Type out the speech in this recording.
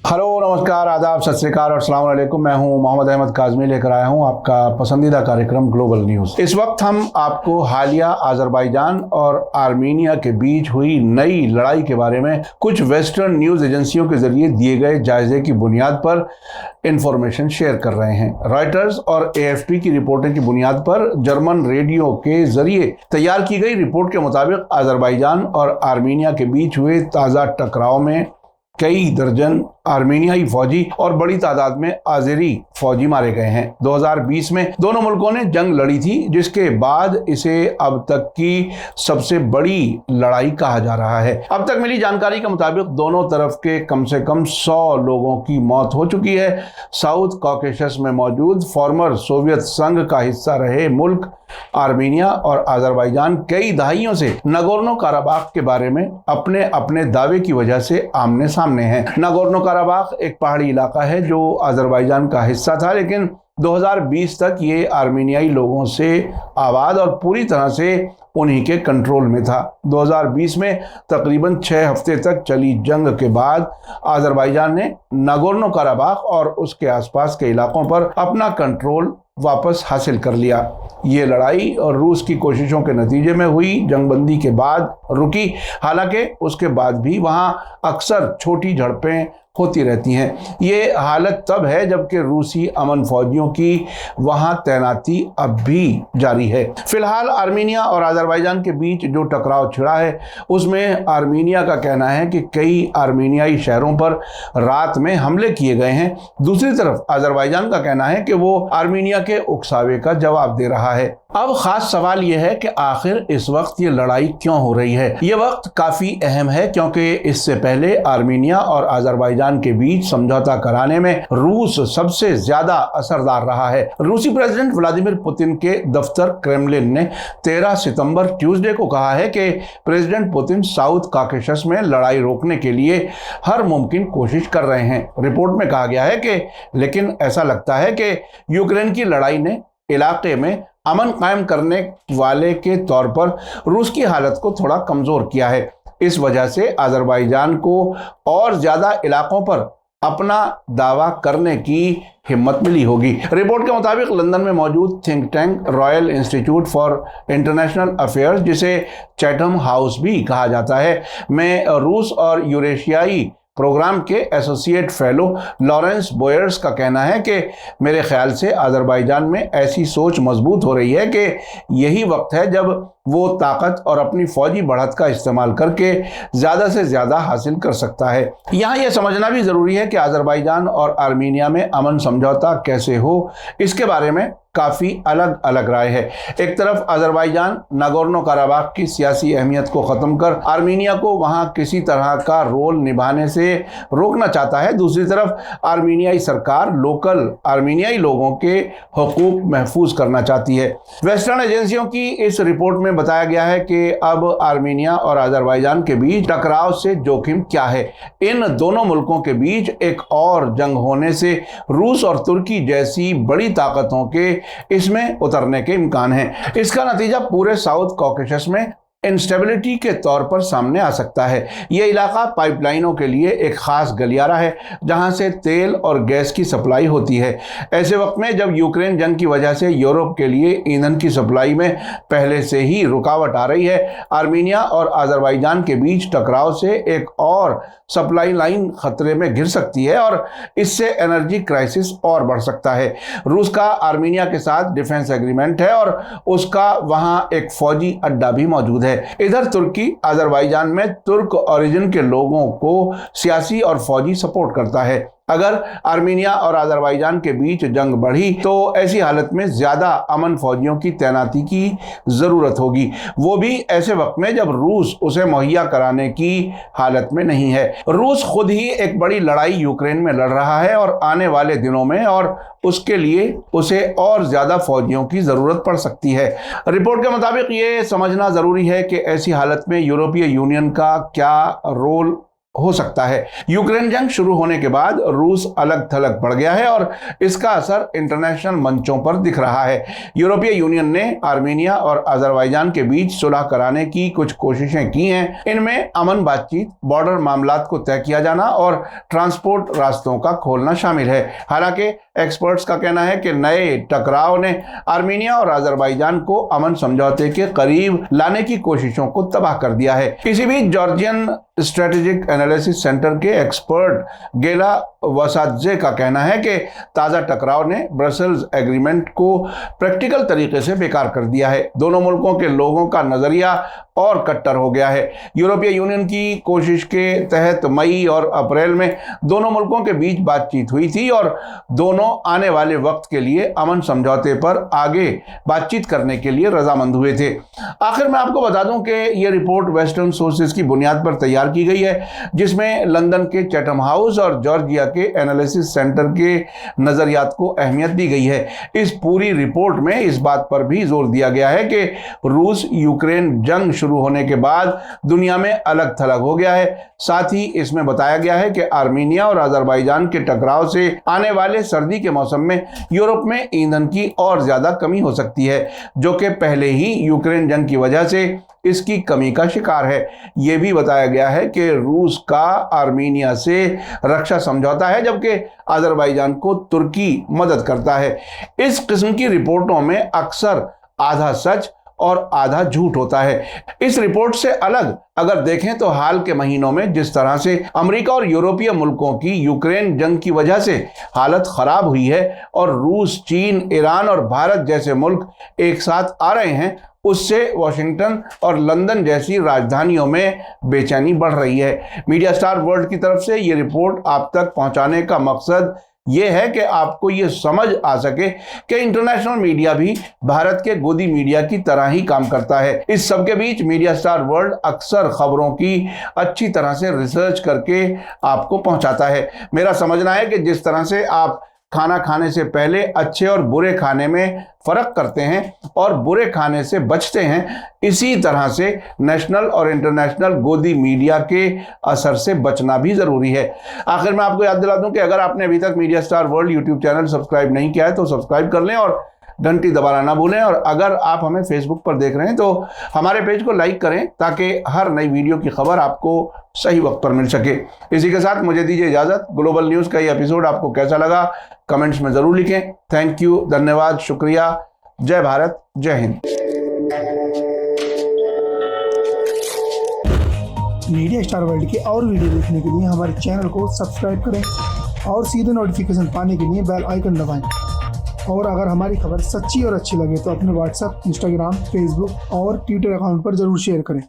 Hello, नमस्कार, आदाब, सत श्री अकाल और अस्सलाम वालेकुम। मैं हूं मोहम्मद अहमद काज़मी, लेकर आया हूं आपका पसंदीदा कार्यक्रम ग्लोबल न्यूज़। इस वक्त हम आपको हालिया अज़रबैजान और आर्मीनिया के बीच हुई नई लड़ाई के बारे में कुछ वेस्टर्न न्यूज़ एजेंसियों के जरिए दिए गए जायजे की बुनियाद पर इंफॉर्मेशन शेयर कर रहे हैं। रॉयटर्स और AFP की रिपोर्टिंग की बुनियाद पर जर्मन रेडियो के जरिए तैयार की गई रिपोर्ट के मुताबिक अज़रबैजान और आर्मीनिया के बीच हुए ताज़ा टकराव में कई दर्जन आर्मीनियाई फौजी और बड़ी तादाद में आज़ेरी फौजी मारे गए हैं। 2020 में दोनों मुल्कों ने जंग लड़ी थी, जिसके बाद इसे अब तक की सबसे बड़ी लड़ाई कहा जा रहा है। अब तक मिली जानकारी के मुताबिक दोनों तरफ के कम से कम 100 लोगों की मौत हो चुकी है। साउथ कॉकेशस में मौजूद फॉर्मर सोवियत संघ का हिस्सा रहे मुल्क आर्मीनिया और अज़रबैजान कई दहाइयों से नगोर्नो काराबाख के बारे में अपने अपने दावे की वजह से आमने सामने हैं। नगोर्नो काराबाख एक पहाड़ी इलाका है जो अज़रबैजान का हिस्सा था, लेकिन 2020 तक ये आर्मीनियाई लोगों से आबाद और पूरी तरह से उन्हीं के कंट्रोल में था। 2020 में तकरीबन 6 हफ्ते तक चली जंग के बाद अज़रबैजान ने नगोर्नो काराबाख और उसके आसपास के इलाकों पर अपना कंट्रोल वापस हासिल कर लिया। ये लड़ाई और रूस की कोशिशों के नतीजे में हुई जंगबंदी के बाद रुकी, हालांकि उसके बाद भी वहां अक्सर छोटी झड़पें होती रहती हैं। ये हालत तब है जबकि रूसी अमन फौजियों की वहां तैनाती अब भी जारी है। फिलहाल आर्मीनिया और अज़रबैजान के बीच जो टकराव छिड़ा है, उसमें आर्मीनिया का कहना है कि कई आर्मीनियाई शहरों पर रात में हमले किए गए हैं। दूसरी तरफ अज़रबैजान का कहना है कि वो आर्मीनिया के उकसावे का जवाब दे रहा है। अब खास सवाल यह है कि आखिर इस वक्त ये लड़ाई क्यों हो रही है। ये वक्त काफी अहम है क्योंकि इससे पहले आर्मीनिया और अज़रबैजान के बीच समझौता कराने में रूस सबसे ज्यादा असरदार रहा है। रूसी प्रेसिडेंट व्लादिमीर पुतिन के दफ्तर क्रेमलिन ने 13 सितंबर ट्यूसडे को कहा है कि प्रेसिडेंट पुतिन साउथ कॉकेशस में लड़ाई रोकने के लिए हर मुमकिन कोशिश कर रहे हैं। रिपोर्ट में कहा गया है कि लेकिन ऐसा लगता है कि यूक्रेन की लड़ाई ने इलाके में अमन कायम करने वाले के तौर पर रूस की हालत को थोड़ा कमजोर किया है। इस वजह से अज़रबैजान को और ज्यादा इलाकों पर अपना दावा करने की हिम्मत मिली होगी। रिपोर्ट के मुताबिक लंदन में मौजूद think tank royal institute for international affairs, जिसे चैथम हाउस भी कहा जाता है, में रूस और यूरेशियाई प्रोग्राम के एसोसिएट फेलो लॉरेंस बोयर्स का कहना है कि मेरे ख्याल से अज़रबैजान में ऐसी सोच मजबूत हो रही है कि यही वक्त है जब वो ताकत और अपनी फौजी बढ़त का इस्तेमाल करके ज़्यादा से ज़्यादा हासिल कर सकता है। यहाँ यह समझना भी ज़रूरी है कि अज़रबैजान और आर्मीनिया में अमन समझौता कैसे हो, इसके बारे में काफ़ी अलग अलग राय है। एक तरफ अज़रबैजान नागोर्नो काराबाख की सियासी अहमियत को ख़त्म कर आर्मीनिया को वहाँ किसी तरह का रोल निभाने से रोकना चाहता है। दूसरी तरफ आर्मीनियाई सरकार लोकल आर्मीनियाई लोगों के हकूक़ महफूज करना चाहती है। वेस्टर्न एजेंसियों की इस रिपोर्ट में बताया गया है कि अब आर्मीनिया और अज़रबैजान के बीच टकराव से जोखिम क्या है। इन दोनों मुल्कों के बीच एक और जंग होने से रूस और तुर्की जैसी बड़ी ताकतों के इसमें उतरने के इम्कान हैं। इसका नतीजा पूरे साउथ कॉकेशस में इंस्टेबिलिटी के तौर पर सामने आ सकता है। यह इलाका पाइपलाइनों के लिए एक खास गलियारा है जहां से तेल और गैस की सप्लाई होती है। ऐसे वक्त में जब यूक्रेन जंग की वजह से यूरोप के लिए ईंधन की सप्लाई में पहले से ही रुकावट आ रही है, आर्मीनिया और अज़रबैजान के बीच टकराव से एक और सप्लाई लाइन खतरे में घिर सकती है और इससे एनर्जी क्राइसिस और बढ़ सकता है। रूस का आर्मीनिया के साथ डिफेंस एग्रीमेंट है और उसका वहां एक फौजी अड्डा भी मौजूद है। इधर तुर्की अज़रबैजान में तुर्क ओरिजिन के लोगों को सियासी और फौजी सपोर्ट करता है। अगर आर्मीनिया और अज़रबैजान के बीच जंग बढ़ी तो ऐसी हालत में ज्यादा अमन फौजियों की तैनाती की जरूरत होगी, वो भी ऐसे वक्त में जब रूस उसे मुहैया कराने की हालत में नहीं है। रूस खुद ही एक बड़ी लड़ाई यूक्रेन में लड़ रहा है और आने वाले दिनों में और उसके लिए उसे और ज्यादा फौजियों की जरूरत पड़ सकती है। रिपोर्ट के मुताबिक ये समझना जरूरी है कि ऐसी हालत में यूरोपीय यूनियन का क्या रोल हो सकता है। यूक्रेन जंग शुरू होने के बाद रूस अलग थलग पड़ गया है और इसका असर इंटरनेशनल मंचों पर दिख रहा है। यूरोपीय यूनियन ने आर्मीनिया और अजरबैजान के बीच सुलह कराने की कुछ कोशिशें की हैं। इनमें अमन बातचीत, बॉर्डर मामलात को तय किया जाना और ट्रांसपोर्ट रास्तों का खोलना शामिल है। हालांकि एक्सपर्ट्स का कहना है कि नए टकराव ने आर्मीनिया और अजरबैजान को अमन समझौते के करीब लाने की कोशिशों को तबाह कर दिया है। इसी बीच जॉर्जियन स्ट्रेटेजिक एनालिसिस सेंटर के एक्सपर्ट गेला वसादजे का कहना है कि ताज़ा टकराव ने ब्रसेल्स एग्रीमेंट को प्रैक्टिकल तरीके से बेकार कर दिया है। दोनों मुल्कों के लोगों का नजरिया और कट्टर हो गया है। यूरोपीय यूनियन की कोशिश के तहत मई और अप्रैल में दोनों मुल्कों के बीच बातचीत हुई थी और दोनों आने वाले वक्त के लिए अमन समझौते पर आगे बातचीत करने के लिए रजामंद हुए थे। आखिर मैं आपको बता दूं कि यह रिपोर्ट वेस्टर्न सोर्सेज की बुनियाद पर तैयार की गई है, जिसमें लंदन के चैथम हाउस और जॉर्जिया के एनालिसिस सेंटर के नजरियात को अहमियत दी गई है। इस पूरी रिपोर्ट में इस बात पर भी जोर दिया गया है कि रूस यूक्रेन जंग शुरू होने के बाद दुनिया में अलग थलग हो गया है। साथ ही इसमें बताया गया है कि आर्मीनिया और अजरबैजान के टकराव से आने वाले सर्दी के मौसम में यूरोप में ईंधन की और ज्यादा कमी हो सकती है, जो कि पहले ही यूक्रेन जंग की वजह से इसकी कमी का शिकार है। यह भी बताया गया है कि रूस का आर्मीनिया से रक्षा समझौता है, जबकि अजरबैजान को तुर्की मदद करता है। इस किस्म की रिपोर्टों में अक्सर आधा सच और आधा झूठ होता है। इस रिपोर्ट से अलग अगर देखें तो हाल के महीनों में जिस तरह से अमेरिका और यूरोपीय मुल्कों की यूक्रेन जंग की वजह से हालत खराब हुई है और रूस, चीन, ईरान और भारत जैसे मुल्क एक साथ आ रहे हैं, उससे वॉशिंगटन और लंदन जैसी राजधानियों में बेचैनी बढ़ रही है। मीडिया स्टार वर्ल्ड की तरफ से ये रिपोर्ट आप तक पहुंचाने का मकसद ये है कि आपको ये समझ आ सके कि इंटरनेशनल मीडिया भी भारत के गोदी मीडिया की तरह ही काम करता है। इस सब के बीच मीडिया स्टार वर्ल्ड अक्सर खबरों की अच्छी तरह से रिसर्च करके आपको पहुंचाता है। मेरा समझना है कि जिस तरह से आप खाना खाने से पहले अच्छे और बुरे खाने में फर्क करते हैं और बुरे खाने से बचते हैं, इसी तरह से नेशनल और इंटरनेशनल गोदी मीडिया के असर से बचना भी जरूरी है। आखिर में आपको याद दिला दूं कि अगर आपने अभी तक media star world YouTube channel subscribe नहीं किया है तो सब्सक्राइब कर लें और घंटी दबाना ना भूलें। और अगर आप हमें फेसबुक पर देख रहे हैं तो हमारे पेज को लाइक करें ताकि हर नई वीडियो की खबर आपको सही वक्त पर मिल सके। इसी के साथ मुझे दीजिए इजाजत। ग्लोबल न्यूज़ का ये एपिसोड आपको कैसा लगा कमेंट्स में जरूर लिखें। थैंक यू, धन्यवाद, शुक्रिया। जय भारत, जय हिंद। मीडिया स्टार वर्ल्ड के और वीडियो देखने के लिए हमारे चैनल को सब्सक्राइब करें और सीधे नोटिफिकेशन पाने के लिए बेल आइकन दबाएं। और अगर हमारी खबर सच्ची और अच्छी लगे तो अपने व्हाट्सएप, इंस्टाग्राम, फेसबुक और ट्विटर अकाउंट पर जरूर शेयर करें।